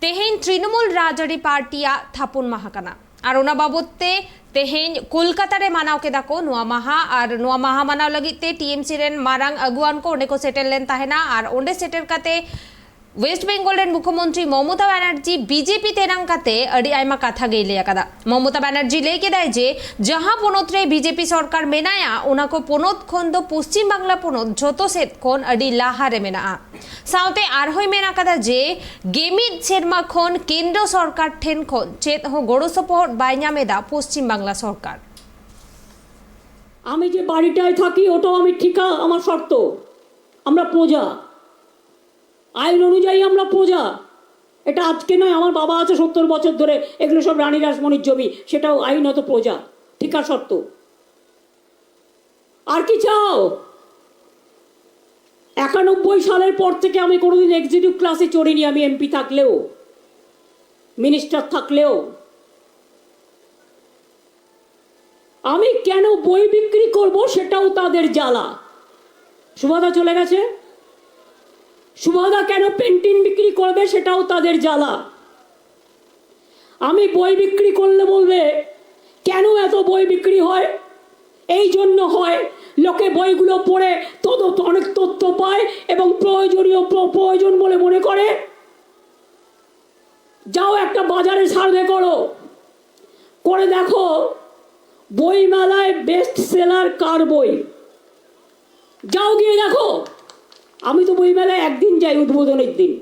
तेहेन तृणमूल राजरी पार्टिया थापुन महाकाना और ओना बाबते तेहेन कोलकाता रे मानाव के दाको नुआ माहा और नुआ माहा मानाव लगिते टीएमसी रेन मारांग अगुआन को ओंडे को सेटल लेन ताहेना और ओंडे सेटल काते वेस्ट बेंगल रेन मुख्यमंत्री ममता बनर्जी बीजेपी तेरंगाते अड़ी आयमा कथा गई कदा ममता बनर्जी लेके दाय जे जहां पोनोत रे बीजेपी सरकार मेनाया उना को पोनोत खन दो पश्चिम बांगला पोनोत जोतो सेत खन अड़ी लाहारे मेना साउते आरहोय मेना कदा जे गेमिद सेरमा खन केंद्र सरकार ठेन खन चेत हो गड़ो सपोर्ट बाय ᱧামেদা पश्चिम बांगला सरकार আমি যে বাড়িটায় থাকি ওটাও আমি ঠিকা আমার শর্ত আমরা প্রজা আইন অনুযায়ী আমরা প্রজা এটা আজকে নয় আমার বাবা আছে 70 বছর ধরে এগুলো সব রানী রাসমণির জমি সেটাও আইনত প্রজা ঠিকা শর্ত আর কি চাও 91 সালের পর থেকে আমি কোনোদিন এক্সিকিউটিভ ক্লাসে চড়িনি আমি এমপি থাকলেও মিনিস্টার থাকলেও আমি কেন বই বিক্রি করব সেটাও তাদের জ্বালা সুভাদা চলে গেছে সুভাদা কেন পেন্টিং বিক্রি করবে সেটাও তাদের জ্বালা আমি বই বিক্রি করলে বলবে কেন এত বই বিক্রি হয় এই জন্য হয় লোকে বইগুলো পড়ে অনেক তথ্য পায় এবং প্রয়োজন বলে মনে করে যাও একটা বাজারে সার্ভে করে দেখো বই মেলায় বেস্ট সেলার কার বই যাও গিয়ে দেখো আমি তো বই মেলায় একদিন যাই উদ্বোধনের দিন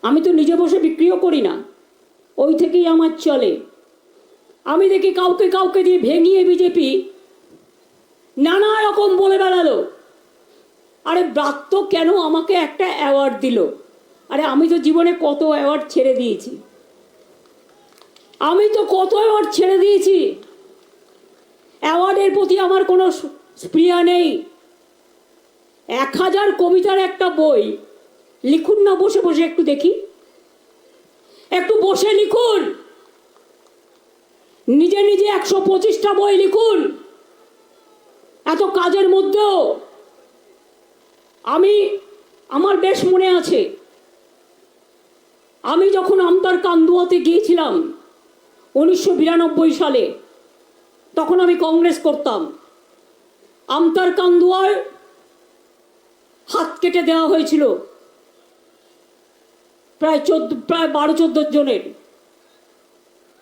আমি তো নিজে বসে বিক্রিও করি না ওই থেকেই আমার চলে আমি দেখি কাউকে দিয়ে ভেঙিয়ে বিজেপি নানা রকম বলে বেড়ালো আরে ব্রাত্য কেন আমাকে একটা অ্যাওয়ার্ড দিল আরে আমি তো জীবনে কত অ্যাওয়ার্ড ছেড়ে দিয়েছি অ্যাওয়ার্ডের প্রতি আমার কোনো স্পৃহা নেই 1000 কবিতার একটা বই লিখুন না বসে বসে একটু দেখি একটু বসে লিখুন নিজে 125টা বই লিখুন এত কাজের মধ্যেও আমার বেশ মনে আছে আমি যখন আমতার কান্দুয়াতে গিয়েছিলাম 1992 সালে তখন আমি কংগ্রেস করতাম আমতার কান্দুয়ার হাত কেটে দেওয়া হয়েছিল প্রায় 12-14 জনের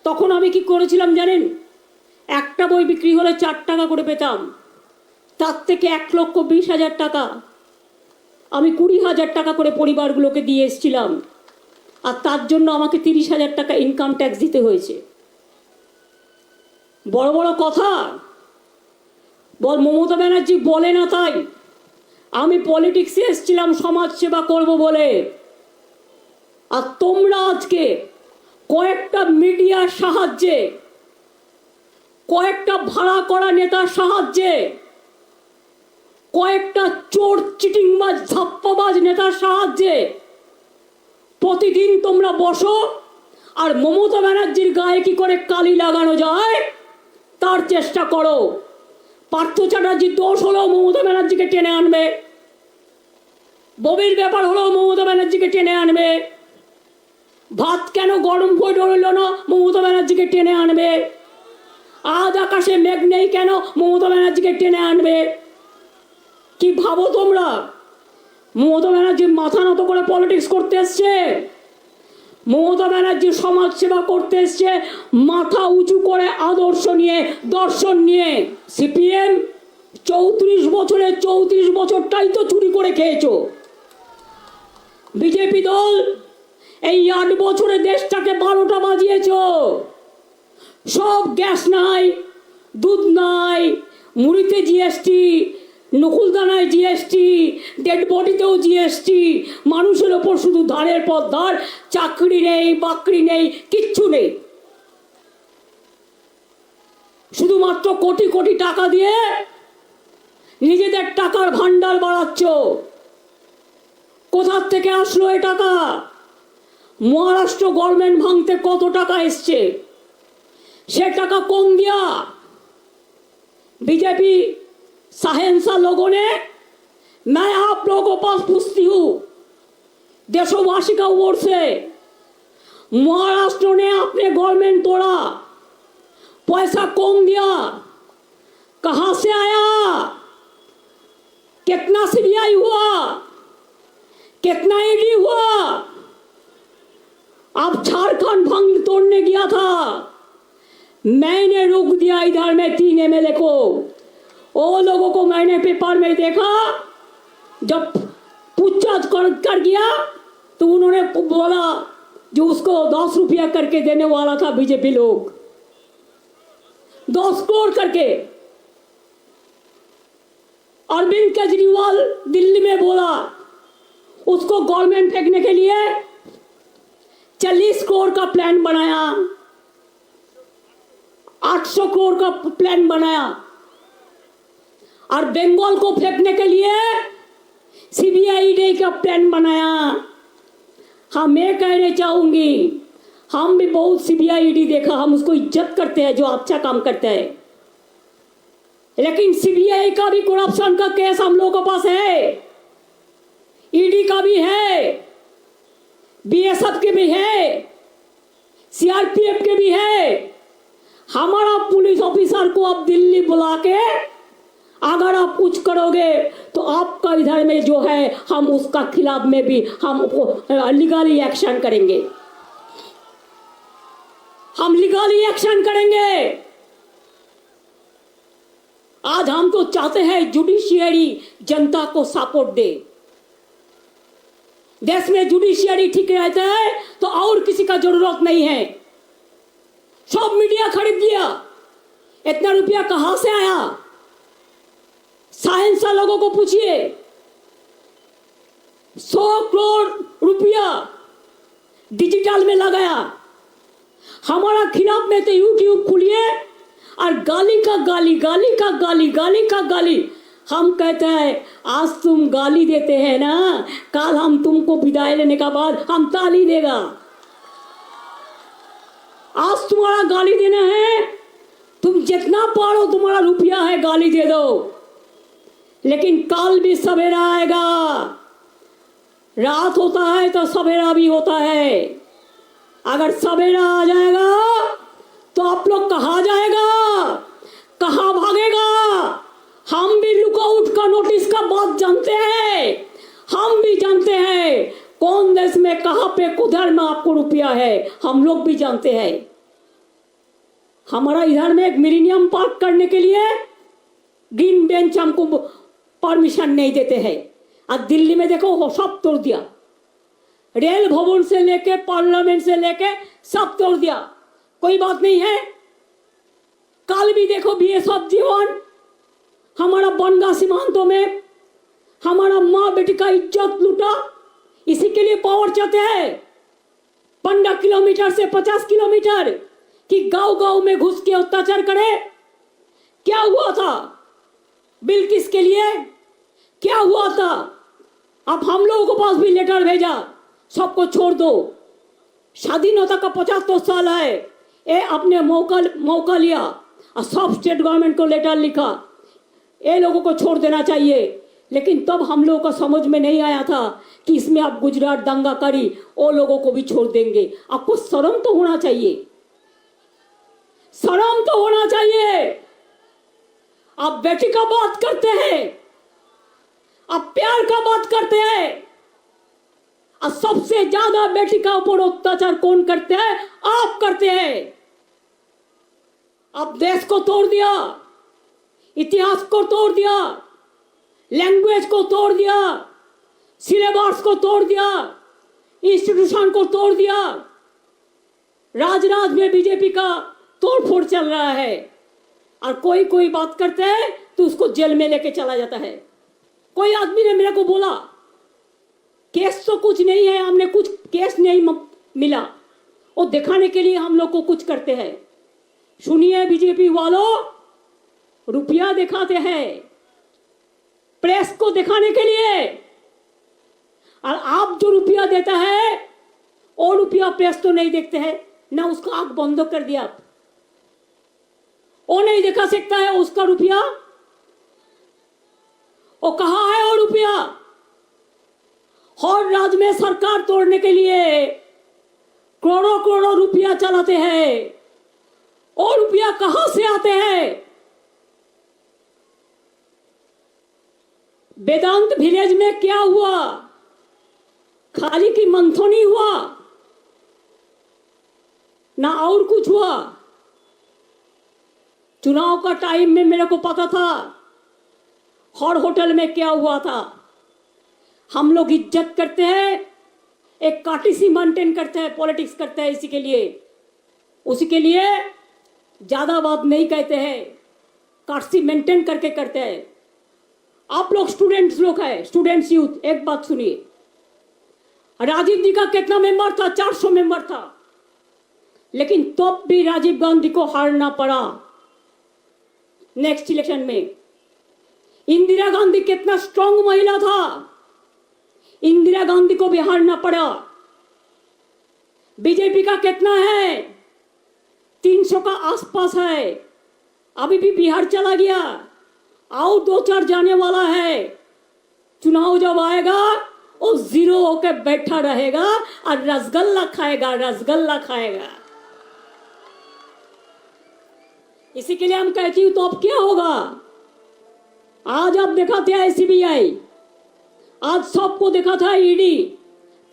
তখন আমি কি করেছিলাম জানেন একটা বই বিক্রি হলে 4 টাকা করে পেতাম তার থেকে 1,20,000 টাকা আমি 20,000 টাকা করে পরিবারগুলোকে দিয়ে এসেছিলাম আর তার জন্য আমাকে 30,000 টাকা ইনকাম ট্যাক্স দিতে হয়েছে বড় বড় কথা মমতা ব্যানার্জি বলে না তাই আমি পলিটিক্সে এসেছিলাম সমাজ সেবা করব বলে আর তোমরা আজকে কয়েকটা মিডিয়ার সাহায্যে কয়েকটা ভাড়া করা নেতার সাহায্যে কয়েকটা চোর চিটিংবাজ ধাপ্পাবাজ নেতার সাহায্যে প্রতিদিন তোমরা বসো আর মমতা ব্যানার্জির গায়ে কি করে কালি লাগানো যায় তার চেষ্টা করো পার্থ চ্যাটার্জির দোষ হলেও মমতা ব্যানার্জিকে টেনে আনবে ববির ব্যাপার হলেও মমতা ব্যানার্জিকে টেনে আনবে ভাত কেন গরম হয়ে রইল না মমতা ব্যানার্জিকে টেনে আনবে আজ আকাশে মেঘ নেই কেন মমতা ব্যানার্জিকে টেনে আনবে কি ভাবো তোমরা মমতা ব্যানার্জি মাথা নত করে পলিটিক্স করতে এসছে মমতা ব্যানার্জি সমাজ সেবা করতে এসছে মাথা উঁচু করে আদর্শ নিয়ে দর্শন নিয়ে সিপিএম 34 বছরে 34 বছরটাই তো চুরি করে খেয়েছো বিজেপি দল এই 8 বছরে দেশটাকে 12টা বাজিয়েছো সব গ্যাস নাই দুধ নাই মুড়িতে জিএসটি নকুলদানায় জিএসটি ডেড বডিতেও জিএসটি মানুষের ওপর শুধু ধারের পর ধার চাকরি নেই বাকরি নেই কিচ্ছু নেই শুধুমাত্র কোটি কোটি টাকা দিয়ে নিজেদের টাকার ভান্ডার বাড়াচ্ছ কোথা থেকে আসলো এ টাকা মহারাষ্ট্র গভর্নমেন্ট ভাঙতে কত টাকা এসছে সে টাকা কোন দিয়া बीजेपी साहसा लोगों ने मैं आप लोगों को पास पूछती हूँ देशवासी का ओर से महाराष्ट्र ने अपने गवर्नमेंट तोड़ा, पैसा कौन दिया, कहां से आया, कितना सीबीआई हुआ, कितना ईडी हुआ। अब झारखंड भंग तोड़ने गया था, मैंने रोक दिया इधर में 3 एमएलए को। वो लोगों को मैंने पेपर में देखा, जब पूछताछ कर गया तो उन्होंने बोला जो उसको 10 रुपया करके देने वाला था बीजेपी लोग, 10 करोड़ करके। अरविंद केजरीवाल दिल्ली में बोला उसको गवर्नमेंट फेंकने के लिए 40 करोड़ का प्लान बनाया, 800 करोड़ का प्लान बनाया। और बंगाल को फेंकने के लिए सीबीआई डे का प्लान बनाया। हाँ, मैं कहना चाहूंगी, हम भी बहुत सीबीआई ईडी देखा, हम उसको इज्जत करते हैं जो अच्छा काम करता है, लेकिन सीबीआई का भी करप्शन का केस हम लोगों के पास है, ईडी का भी है, बीएसएफ के भी है, सीआरपीएफ के भी है। हमारा पुलिस ऑफिसर को आप दिल्ली बुला के अगर आप कुछ करोगे तो आपका इधर में जो है हम उसका खिलाफ में भी हम लीगली एक्शन करेंगे, हम लीगली एक्शन करेंगे। आज हम तो चाहते हैं जुडिशियरी जनता को सपोर्ट दे, देश में जुडिशियरी ठीक रहता है तो और किसी का जरूरत नहीं है। सब मीडिया खरीद लिया, इतना रुपया कहां से आया? साइंस लोगों को पूछिए, 100 करोड़ रुपया डिजिटल में लगाया। हमारा खिलाफ में तो यूट्यूब खुलिए और गाली का गाली, गाली का गाली, गाली का गाली। हम कहते हैं आज तुम गाली देते हैं ना, कल हम तुमको विदाई लेने के बाद हम ताली देगा। आज तुम्हारा गाली देना है, तुम जितना पारो तुम्हारा रुपया है गाली दे दो, लेकिन कल भी सवेरा आएगा। रात होता है तो सवेरा भी होता है। अगर सवेरा आ जाएगा तो आप लोग कहाँ जाएगा, कहाँ भागेगा? हम भी लुकआउट का नोटिस का बात जानते हैं, हम भी जानते हैं कौन देश में कहाँ पे कुधर में आपको रुपया है, हम लोग भी जानते हैं। हमारा इधर में एक मिलेनियम पार्क करने के लिए ग्रीन बेंच हमको परमिशन नहीं देते हैं। आज दिल्ली में देखो वो सब तोड़ दिया, रेल भवन से लेके पार्लियामेंट से लेके सब तोड़ दिया, कोई बात नहीं है। कल भी देखो बीएसएफ जवान हमारा बनगा सीमांतों में हमारा माँ बेटी का इज्जत लूटा, इसी के लिए पावर चाहते हैं 15 किलोमीटर से 50 किलोमीटर कि गांव गांव में घुस के अत्याचार करे। क्या हुआ था बिल्किस के लिए, क्या हुआ था? अब हम लोगों के पास भी लेटर भेजा, सबको छोड़ दो, स्वाधीनता का 75 साल है, ये अपने मौका लिया और सब स्टेट गवर्नमेंट को लेटर लिखा, ये लोगों को छोड़ देना चाहिए। लेकिन तब हम लोगों को समझ में नहीं आया था कि इसमें आप गुजरात दंगा करी वो लोगों को भी छोड़ देंगे। आपको शर्म तो होना चाहिए, शर्म तो होना चाहिए। आप बेटी का बात करते हैं, आप प्यार का बात करते हैं, और सबसे ज्यादा बेटी का ऊपर अत्याचार कौन करते हैं? आप करते हैं। आप देश को तोड़ दिया, इतिहास को तोड़ दिया, लैंग्वेज को तोड़ दिया, सिलेबस को तोड़ दिया, इंस्टीट्यूशन को तोड़ दिया। राज में बीजेपी का तोड़फोड़ चल रहा है, और कोई कोई बात करते हैं तो उसको जेल में लेके चला जाता है। कोई आदमी ने मेरे को बोला केस तो कुछ नहीं है, हमने कुछ केस नहीं मिला, वो दिखाने के लिए हम लोग को कुछ करते हैं। सुनिए बीजेपी वालों, रुपया दिखाते हैं प्रेस को दिखाने के लिए, और आप जो रुपया देता है वो रुपया प्रेस तो नहीं देखते हैं ना, उसका आंख बंद कर दिया आप, वो नहीं दिखा सकता है उसका रुपया। वो कहाँ है वो रुपया? हर राज्य में सरकार तोड़ने के लिए करोड़ों करोड़ों रुपया चलाते हैं। और रुपया कहां से आते हैं? वेदांत विलेज में क्या हुआ? खाली की मंथनी हुआ ना और कुछ हुआ। चुनाव का टाइम में मेरे को पता था हर होटल में क्या हुआ था। हम लोग इज्जत करते हैं, एक कार्टेसी मेंटेन करते हैं, पॉलिटिक्स करते हैं, उसी के लिए ज्यादा बात नहीं कहते हैं, कार्टेसी मेंटेन करके करते हैं। आप लोग स्टूडेंट्स लोग हैं, स्टूडेंट्स यूथ, एक बात सुनिए, राजीव जी का कितना मेंबर था? 400 मेंबर था, लेकिन तब भी राजीव गांधी को हारना पड़ा नेक्स्ट इलेक्शन में। इंदिरा गांधी कितना स्ट्रांग महिला था, इंदिरा गांधी को भी हारना पड़ा। बीजेपी का कितना है? 300 का आसपास है, अभी भी बिहार चला गया, आओ 2-4 जाने वाला है। चुनाव जब आएगा वो जीरो होकर बैठा रहेगा और रसगुल्ला खाएगा, रसगुल्ला खाएगा। इसी के लिए हम कहती हूं, तो अब क्या होगा? आज आप दिखाते हैं सीबीआई, आज सबको दिखा था ईडी।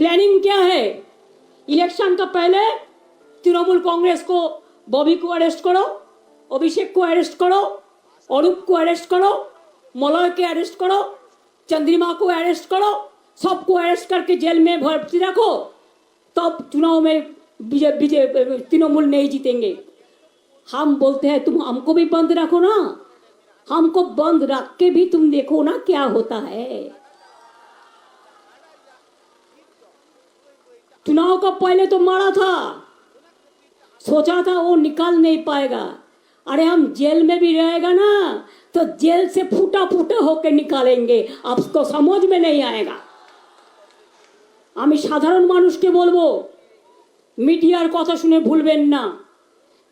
प्लानिंग क्या है? इलेक्शन का पहले तृणमूल कांग्रेस को, बॉबी को अरेस्ट करो, अभिषेक को अरेस्ट करो, अरूप को अरेस्ट करो, मलय के अरेस्ट करो, चंद्रिमा को अरेस्ट करो, सबको अरेस्ट करके जेल में भर्ती रखो, तब चुनाव में तृणमूल नहीं जीतेंगे। हम बोलते हैं तुम हमको भी बंद रखो ना, हमको बंद रख के भी तुम देखो ना क्या होता है। चुनाव का पहले तो मारा था, सोचा था वो निकाल नहीं पाएगा। अरे हम जेल में भी रहेगा ना तो जेल से फूटा फूटा होकर निकालेंगे, आपको समझ में नहीं आएगा। আমি সাধারণ মানুষকে বলবো, মিডিয়ার কথা শুনে ভুলবেন না।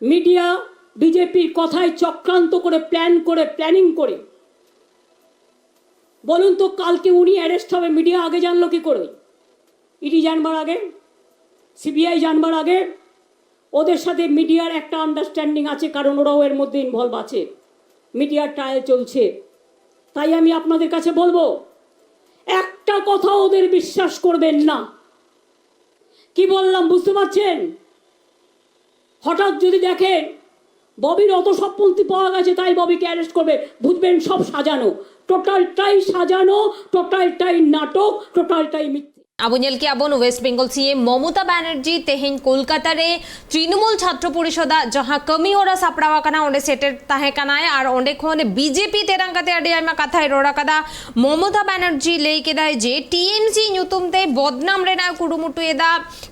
মিডিয়া বিজেপির কথায় চক্রান্ত করে প্ল্যানিং করে। বলুন তো কালকে উনি অ্যারেস্ট হবে, মিডিয়া আগে জানলো কি করে? ইডি জানবার আগে, সিবিআই জানবার আগে ওদের সাথে মিডিয়ার একটা আন্ডারস্ট্যান্ডিং আছে, কারণ ওরাও এর মধ্যে ইনভলভ আছে, মিডিয়ার ট্রায়াল চলছে। তাই আমি আপনাদের কাছে বলবো, একটা কথা ওদের বিশ্বাস করবেন না। কি বললাম বুঝতে পারছেন? হঠাৎ যদি দেখেন ববির অত সবপন্থী পাওয়া গেছে তাই ববিকে অ্যারেস্ট করবে, বুঝবেন সব সাজানো, টোটালটাই সাজানো, টোটালটাই নাটক, টোটালটাই মিথ্যে। আবু ᱧᱮᱞ ᱠᱮᱜᱼᱟ ᱵᱚᱱ ᱳᱭᱮᱥᱴ ᱵᱮᱝᱜᱚᱞ ᱥᱤএᱢ ᱢᱚᱢᱚᱛᱟ ᱵᱮᱱᱟᱨᱡᱤ ᱛᱮᱦᱮᱧ ᱠᱳᱞᱠᱟᱛᱟ ᱨᱮ ᱛᱨᱤᱱᱢᱩᱞ ᱪᱷᱟᱛᱨᱚ ᱯᱚᱨᱤषᱚᱫᱟᱜ ᱡᱟᱦᱟᱸ ᱠᱟᱹᱢᱤ ᱦᱚᱨᱟ ᱥᱟᱯᱲᱟᱣ ᱟᱠᱟᱱᱟ ᱚᱸᱰᱮ ᱥᱮᱴᱮᱨ ᱛᱟᱦᱮᱸ ᱠᱟᱱᱟᱭ ᱟᱨ ᱚᱸᱰᱮ ᱠᱷᱚᱱ ᱵᱤᱡᱮᱯᱤ ᱛᱮᱨᱟᱝ ᱠᱟᱛᱮ ᱟᱹᱰᱤ ᱟᱭᱢᱟ ᱠᱟᱛᱷᱟᱭ ᱨᱚᱲ ᱟᱠᱟᱫᱟ। ᱢᱚᱢᱚᱛᱟ ᱵᱮᱱᱟᱨᱡᱤ ᱞᱟᱹᱭ ᱠᱮᱫᱟᱭ ᱡᱮ টিএমসি ᱧᱩᱛᱩᱢ ᱛᱮ ᱵᱚᱫᱱᱟᱢ ᱨᱮᱱᱟᱜ ᱠᱩᱨᱩᱢᱩᱴᱩᱭᱮᱫᱟ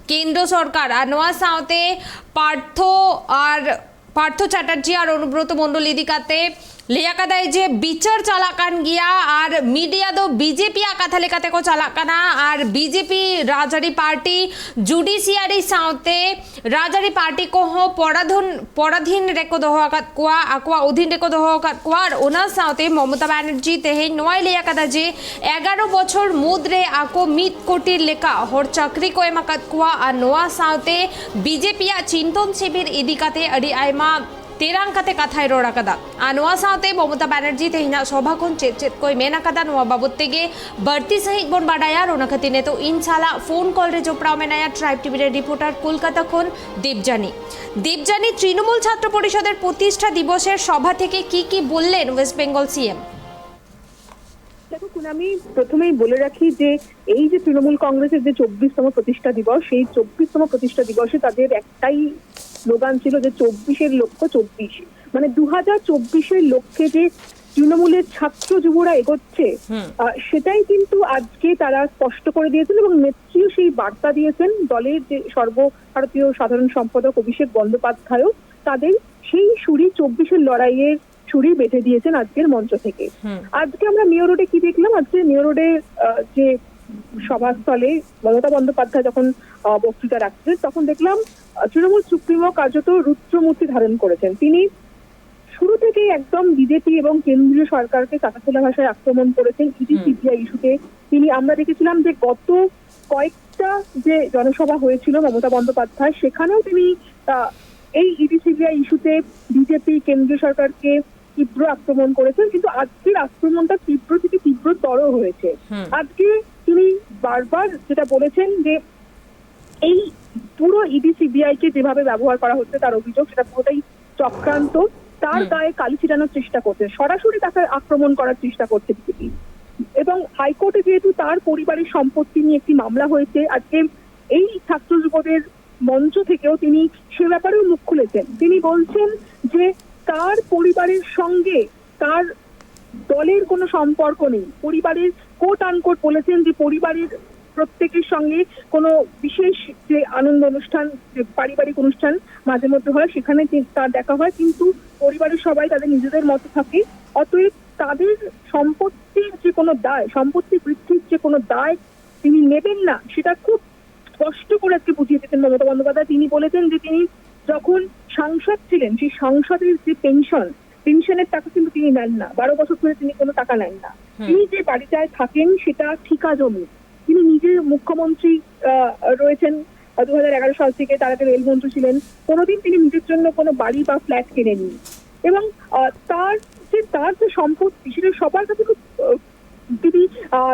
কেন্দ্র সরকার। আর ᱱᱚᱣᱟ ᱥᱟᱶᱛᱮ পার্থ চ্যাটার্জি আর অনুব্রত মণ্ডল ইদি কাতে ᱞᱟᱹᱭ ᱟᱠᱟᱫᱟᱭ ᱡᱮ ᱵᱤᱪᱟᱹᱨ ᱪᱟᱞᱟᱜ ᱠᱟᱱ ᱜᱮᱭᱟ ᱟᱨ ᱢᱤᱰᱤᱭᱟ ᱫᱚ ᱵᱤᱡᱮᱯᱤᱭᱟᱜ ᱠᱟᱛᱷᱟ ᱞᱮᱠᱟᱛᱮ ᱠᱚ ᱪᱟᱞᱟᱜ ᱠᱟᱱᱟ ᱟᱨ ᱵᱤᱡᱮᱯᱤ ᱨᱟᱡᱽᱟᱹᱨᱤ ᱯᱟর্টি ᱡᱩᱰᱤᱥᱤᱭᱟᱨᱤ ᱥᱟᱶᱛᱮ ᱨᱟᱡᱽᱟᱹᱨᱤ ᱯᱟর্টি ᱠᱚᱦᱚᱸ পরাধীন রেকো ᱫᱚᱦᱚ ᱟᱠᱟᱫ ᱠᱚᱣᱟ, ᱟᱠᱚᱣᱟᱜ ᱚধীᱱ রেকো ᱫᱚᱦᱚ ᱟᱠᱟᱫ ᱠᱚᱣᱟ। ᱟᱨ ᱚᱱᱟ ᱥᱟᱶᱛᱮ ᱢᱚᱢᱚᱛᱟ ᱵᱮᱱᱟᱨᱡᱤ ᱛᱮᱦᱮᱧ ᱱᱚᱣᱟᱭ ᱞᱟᱹᱭ ᱟᱠᱟᱫᱟ ᱡᱮ 11 বছর মুদ্রে ako 1 কোটি লেখা হর চাকরি को ᱮᱢ ᱟᱠᱟᱫ ᱠᱚᱣᱟ ᱟᱨ ᱱᱚᱣᱟ ᱥᱟᱶᱛᱮ ᱵᱤᱡᱮᱯᱤᱭᱟᱜ ᱪᱤᱱᱛᱚᱱ ᱥᱤᱵᱤᱨ ᱤᱫᱤ ᱠᱟᱛᱮ ᱟᱹᱰᱤ ᱟᱭᱢᱟ तेरांग कते कथाय रोड़ आकदा। आ नोआ साथे ममता बनर्जी तेहिना सभा खन चेत कोई मेन आकदा नोआ बाबत तेगे बढ़ती सहित बन बाडाया रोना खती ने तो इन साला फोन कॉल रे जोपड़ाव मेनाया ट्राइब टीवी रे रिपोर्टर कोलकाता खन देवजानी तृणमूल छात्र परिषदेर प्रतिष्ठा दिवसेर सभा थेके की बोललेन वेस्ट बेंगल सीएम। দেখো আমি প্রথমেই বলে রাখি যে এই যে তৃণমূল কংগ্রেসের যে 24তম প্রতিষ্ঠা দিবস, সেই 24তম প্রতিষ্ঠা দিবসে তাদের একটাই স্লোগান ছিল যে 24-এর লক্ষ্য 24, মানে 2024-এর লক্ষ্যে যে তৃণমূলের ছাত্র যুবরা এগোচ্ছে সেটাই কিন্তু আজকে তারা স্পষ্ট করে দিয়েছেন এবং নেত্রীও সেই বার্তা দিয়েছেন। দলের যে সর্বভারতীয় সাধারণ সম্পাদক অভিষেক বন্দ্যোপাধ্যায়ও তাদের সেই সুরি 24-এর লড়াইয়ের ছুরি বেঁধে দিয়েছেন আজকের মঞ্চ থেকে। আজকে আমরা মেয়র রোডে কি দেখলাম? আজকে মেয়র রোডে যে সভাস্থলে মমতা বন্দ্যোপাধ্যায় যখন বক্তৃতা রাখছিলেন তখন দেখলাম তৃণমূল সুপ্রিমো কার্যত রুদ্রমূর্তি ধারণ করেছেন। তিনি শুরু থেকে একদম বিজেপি এবং কেন্দ্রীয় সরকারকে কাটাখোলা ভাষায় আক্রমণ করেছেন। ইডি সিবিআই ইস্যুতে আমরা দেখেছিলাম যে গত কয়েক আরেকটা যে জনসভা হয়েছিল মমতা বন্দ্যোপাধ্যায়, সেখানেও তিনি এই ইডি সিবিআই ইস্যুতে বিজেপি কেন্দ্রীয় সরকারকে তীব্র আক্রমণ করেছেন, কিন্তু আজকের আক্রমণটা তীব্র থেকে তীব্রতর হয়েছে। আজকে তিনি বারবার যেটা বলেছেন যে এই পুরো ইডি সিবিআই কে যেভাবে ব্যবহার করা হচ্ছে তার অভিযোগ সেটা পুরোটাই চক্রান্ত, তার গায়ে কালি ছিটানোর চেষ্টা করছে, সরাসরি তাকে আক্রমণ করার চেষ্টা করছে বিজেপি। এবং হাইকোর্টে যেহেতু তার পরিবারের সম্পত্তি নিয়ে একটি মামলা হয়েছে, আজকে এই ছাত্র যুবদের মঞ্চ থেকেও তিনি সে ব্যাপারেও মুখ খুলেছেন। তিনি বলছেন যে তার পরিবারের সঙ্গে তার দলের কোনো সম্পর্ক নেই। পরিবারের কোট আনকোট বলেছেন যে পরিবারের প্রত্যেকের সঙ্গে কোনো বিশেষ যে আনন্দ অনুষ্ঠান, যে পারিবারিক অনুষ্ঠান মাঝে মধ্যে হয় সেখানে তার দেখা হয়, কিন্তু পরিবারের সবাই তাদের নিজেদের মতো থাকে। অতএব তাদের সম্পত্তির যে কোনো দায়, সম্পত্তি বৃদ্ধির যে কোনো দায় তিনি নেবেন না, সেটা খুব স্পষ্ট করে আজকে বুঝিয়ে দিতেন মমতা বন্দ্যোপাধ্যায়। তিনি বলেছেন যে তিনি যখন সাংসদ ছিলেন সেই সংসদের যে পেনশনের টাকা কিন্তু তিনি নেন না, 12 বছর ধরে তিনি কোনো টাকা নেন না। তিনি যে বাড়িটায় থাকেন সেটা ঠিকা জমি। তিনি নিজে মুখ্যমন্ত্রী রয়েছেন 2011 সাল থেকে, তার আগে রেলমন্ত্রী ছিলেন, কোনোদিন তিনি নিজের জন্য কোনো বাড়ি বা ফ্ল্যাট কেনেননি। এবং তার যে সম্পত্তি সেটা সবার কাছে খুব তিনি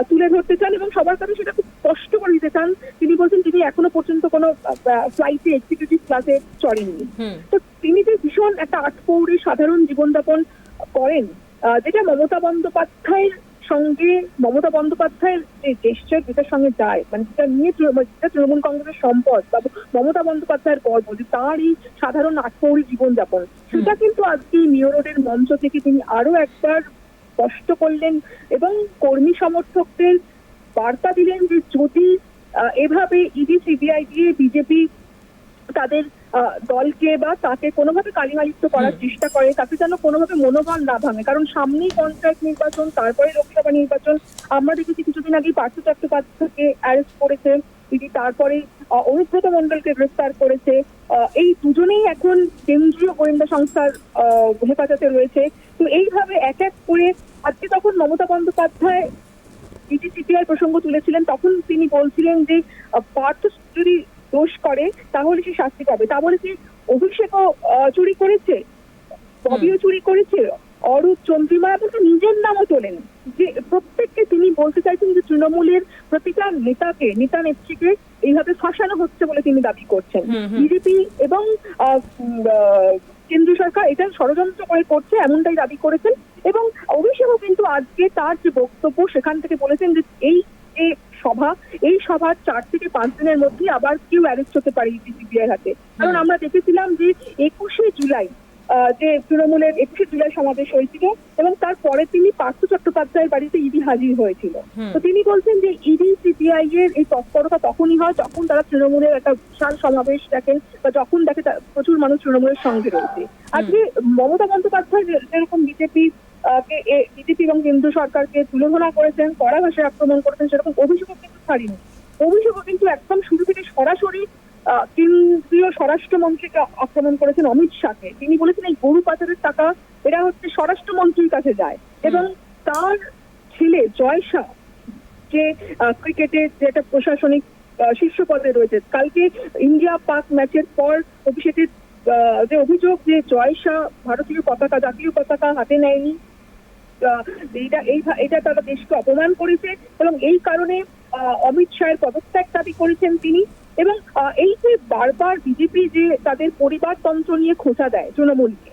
তুলে ধরতে চান এবং সবার কাছে সেটা খুব স্পষ্ট করে দিতে চান। তিনি বলছেন তিনি এখনো পর্যন্ত কোনো ফ্লাইটে এক্সিকিউটিভ ক্লাসে চড়েননি। তো তিনি যে ভীষণ একটা আটপৌরে সাধারণ জীবনযাপন করেন, যেটা মমতা বন্দ্যোপাধ্যায়ের সঙ্গে মমতা বন্দ্যোপাধ্যায়ের যে জেস্টার যেটার সঙ্গে যায়, মানে যেটা নিয়ে যেটা তৃণমূল কংগ্রেসের সম্পদ বা মমতা বন্দ্যোপাধ্যায়ের গর্ব, যে তার এই সাধারণ আটপৌরি জীবনযাপন, সেটা কিন্তু আজকে নিউ রোডের মঞ্চ থেকে তিনি আরো একবার স্পষ্ট করলেন এবং কর্মী সমর্থকদের বার্তা দিলেন যে যদি এভাবে ইডি সিবিআই দিয়ে বিজেপি তাদের দলকে বা তাকে কোনোভাবে কালিমালিপ্ত করার চেষ্টা করে, তাতে যেন কোনোভাবে মনোবল না ভাঙে। কারণ সামনেই পঞ্চায়েত নির্বাচন, তারপরে লোকসভা নির্বাচন। আমরা দেখেছি কিছুদিন আগে পার্থ চট্টোপাধ্যায়কে অ্যারেস্ট করেছে ইডি, তারপরে অনুব্রত মণ্ডলকে গ্রেফতার করেছে। এই দুজনেই এখন কেন্দ্রীয় গোয়েন্দা সংস্থার হেফাজতে রয়েছে। তো এইভাবে এক এক করে আজকে তখন মমতা বন্দ্যোপাধ্যায় ইডি সিবিআই প্রসঙ্গ তুলেছিলেন, তখন তিনি বলছিলেন যে পার্থ যদি দোষ করে তাহলে সে শাস্তি পাবে। তা বলে কি অভিষেকও চুরি করেছে, ববিও চুরি করেছে, অরূপ চন্দ্রিমা বলতে নিজের নামও তোলেন। যে প্রত্যেককে তিনি বলতে চাইছেন যে তৃণমূলের প্রতিটা নেতা নেত্রীকে এইভাবে ফাঁসানো হচ্ছে বলে তিনি দাবি করছেন। বিজেপি এবং কেন্দ্রীয় সরকার এটা ষড়যন্ত্র করে করছে এমনটাই দাবি করেছেন। এবং অভিষেকও কিন্তু আজকে তার যে বক্তব্য সেখান থেকে বলেছেন যে এই সভার 4 থেকে 5 দিনের মধ্যে আবার কেউ অ্যারেস্ট হতে পারে ইডি সিবিআই হাতে। কারণ আমরা দেখেছিলাম যে 21শে জুলাই যে তৃণমূলের 21শে জুলাই সমাবেশ হয়েছিল এবং তারপরে তিনি পার্থ চট্টোপাধ্যায়ের বাড়িতে ইডি হাজির হয়েছিল। তো তিনি বলছেন যে ইডি সিবিআই এর এই তৎপরতা তখনই হয় যখন তারা তৃণমূলের একটা বিশাল সমাবেশ দেখেন বা যখন দেখে প্রচুর মানুষ তৃণমূলের সঙ্গে রয়েছে। আজকে মমতা বন্দ্যোপাধ্যায় যেরকম বিজেপি এবং কেন্দ্র সরকারকে তুলনা করেছেন, কড়া ভাষায় আক্রমণ করেছেন, সেরকম অভিযোগও কিন্তু ছাড়েনি। অভিযোগও কিন্তু একদম শুরু থেকে সরাসরি কেন্দ্রীয় স্বরাষ্ট্রমন্ত্রীকে আক্রমণ করেছেন অমিত শাহকে। তিনি বলেছেন এই গরু পাচারের টাকা এরা হচ্ছে স্বরাষ্ট্রমন্ত্রীর কাছে যায় এবং তার ছেলে জয় শাহ যে ক্রিকেটের যে একটা প্রশাসনিক শীর্ষ পদে রয়েছে, কালকে ইন্ডিয়া পাক ম্যাচের পর অভিষেকের যে অভিযোগ যে জয় শাহ ভারতীয় পতাকা, জাতীয় পতাকা হাতে নেয়নি, এটা তারা দেশকে অপমান করেছে এবং এই কারণে অমিত শাহের পদত্যাগ দাবি করেছেন তিনি। এবং এই যে বারবার বিজেপি যে তাদের পরিবারতন্ত্র নিয়ে খোঁচা দেয় তৃণমূলকে,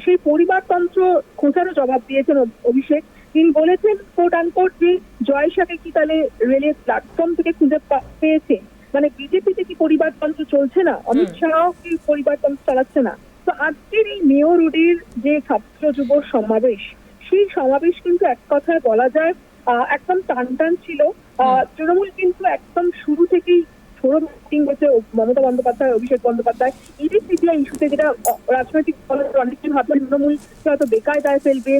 সেই পরিবারতন্ত্র খোঁচারও জবাব দিয়েছেন অভিষেক। তিনি বলেছেন কোট আনকোট যে জয় শাহকে কি তাহলে রেলের প্ল্যাটফর্ম থেকে খুঁজে পেয়েছে, মানে বিজেপিতে কি পরিবারতন্ত্র চলছে না, অমিত শাহ কি পরিবারতন্ত্র চালাচ্ছে না। তো আজকের এই মেয়র রোডের যে ছাত্র যুব সমাবেশ, সেই সমাবেশ কিন্তু এক কথায় বলা যায় একদম টান ছিল। তৃণমূল কিন্তু একদম শুরু থেকেই ছোড়ো মিটিং করছে মমতা বন্দ্যোপাধ্যায়, অভিষেক বন্দ্যোপাধ্যায় ইডি সিবিআই ইস্যুতে, যেটা রাজনৈতিক দলের অনেকেই ভাবছেন তৃণমূল হয়তো বেকায়দায় ফেলবে,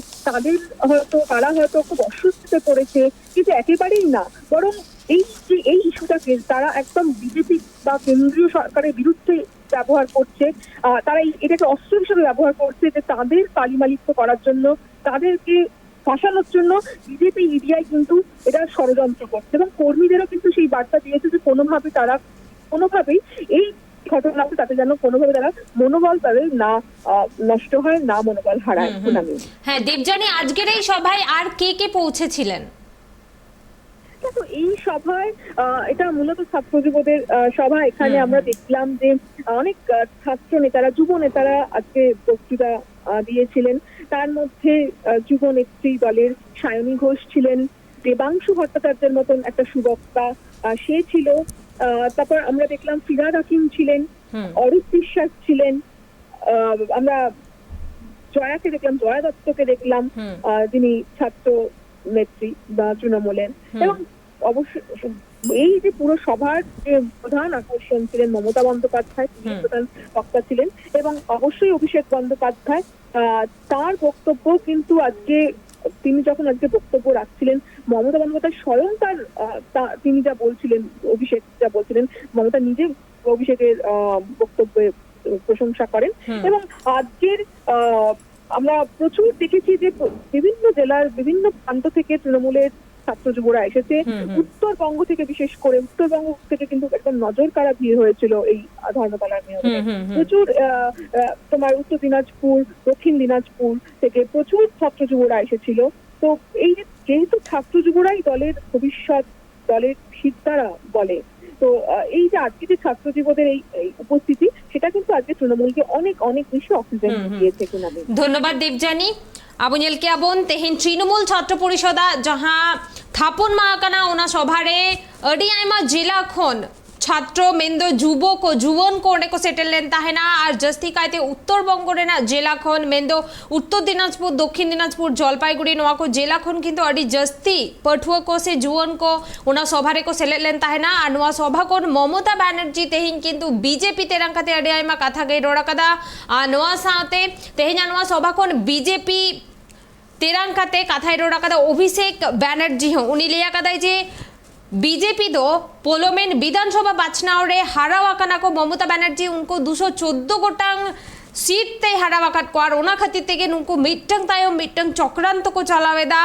তারা হয়তো খুব অস্বস্তিতে পড়েছে, কিন্তু একেবারেই না। বরং এই ইস্যুটাকে তারা একদম বিজেপি বা কেন্দ্রীয় সরকারের বিরুদ্ধে ব্যবহার করছে। তারা এটাকে অস্ত্র হিসেবে ব্যবহার করছে যে তাদের কালিমালিপ্ত করার জন্য, তাদেরকে ফাঁসানোর জন্য বিজেপি ইডিআই কিন্তু এটা ষড়যন্ত্র করছে, এবং কর্মীদেরও কিন্তু সেই বার্তা দিয়েছে যে কোনোভাবেই এই ঘটনাতে তাতে যেন কোনোভাবে তারা মনোবল তাদের না নষ্ট হয়, না মনোবল হারায়। হ্যাঁ দেবযানী, আজকের এই সভায় আর কে কে পৌঁছেছিলেন? দেখো, এই সভায় এটা মূলত ছাত্র যুবদের সভা। এখানে আমরা দেখলাম যে অনেক ছাত্র নেতারা, যুব নেতারা আজকে বক্তৃতা দিয়েছিলেন। তার মধ্যে যুব নেত্রী দলের সায়নী ঘোষ ছিলেন, দেবাংশু ভট্টাচার্যের মতন একটা সুবক্তা সে ছিল। তারপর আমরা দেখলাম ফিরাদ হাকিম ছিলেন, অরূপ বিশ্বাস ছিলেন, আমরা জয়াকে দেখলাম, জয়া দত্তকে দেখলাম, যিনি ছাত্র নেত্রী বা তৃণমূলের। এবং অবশ্যই এই যে পুরো সভার যে প্রধান আকর্ষণ ছিলেন মমতা বন্দ্যোপাধ্যায়, তিনি প্রধান বক্তা ছিলেন, এবং অবশ্যই অভিষেক বন্দ্যোপাধ্যায়। তার বক্তব্য কিন্তু আজকে তিনি যখন আজকে বক্তব্য রাখছিলেন, মমতা বন্দ্যোপাধ্যায় স্বয়ং তিনি যা বলছিলেন, অভিষেক যা বলছিলেন, মমতা নিজে অভিষেকের বক্তব্যে প্রশংসা করেন। এবং আজকের আমরা প্রচুর দেখেছি যে বিভিন্ন জেলার বিভিন্ন প্রান্ত থেকে তৃণমূলের ছাত্র যুবরা এসেছে। উত্তরবঙ্গ থেকে, বিশেষ করে উত্তরবঙ্গ থেকে কিন্তু একদম নজর কাড়া ভিড় হয়েছিল এই ধর্মতলার নিয়মে। প্রচুর তোমার উত্তর দিনাজপুর, দক্ষিণ দিনাজপুর থেকে প্রচুর ছাত্র যুবরা এসেছিল। তো এই যেহেতু ছাত্র যুবরাই দলের ভবিষ্যৎ, দলের সিদ্ধারা বলে, তো এই যে আজকে যে ছাত্র যুবদের এই উপস্থিতি, সেটা কিন্তু আজকে তৃণমূলকে অনেক অনেক বেশি অক্সিজেন দিয়েছে কিনা। ধন্যবাদ দেবযানী। আবুঞ্জল के अबोन तेहेन तृणमूल छात्र परिषदा जहां थापुन महाकाना ओना सभारे अडी आयमा जिला खोन छात्र मेंदो जुबो को जुवन को ओंडे को सेटल लेन ताहेना और जस्ती कायते उत्तरबंग रेना जिला खोन मेंदो उत्तर दिनाजपुर, दक्षिण दिनाजपुर, जलपाईगुड़ी नोआ को जिला खोन किंतु अडी जस्ती पठुआ को से जुवन को ओना सभारे को सेलेट लेन ताहेना और नोआ सभा कोन ममता बनर्जी तेहिन किंतु बीजेपी तेरंकाते अडी आयमा कथा गई रोड़ाकदा नोआ साथे तेहिन नोआ सभा कोन बीजेपी तेरंकाते कथा रोड़ाकदा अभिषेक बनर्जी हो उनी लिया कदाई जे बीजेपी दो पोलोमेन विधानसभा बाचनाओ रे हारावाकाना को ममता बनर्जी उनको 214 गोटांग सीट ते हारावाकात को और ओना खातिर तेगे उनको मिट्टंग तायो मिट्टंग चक्रांत को चलावेदा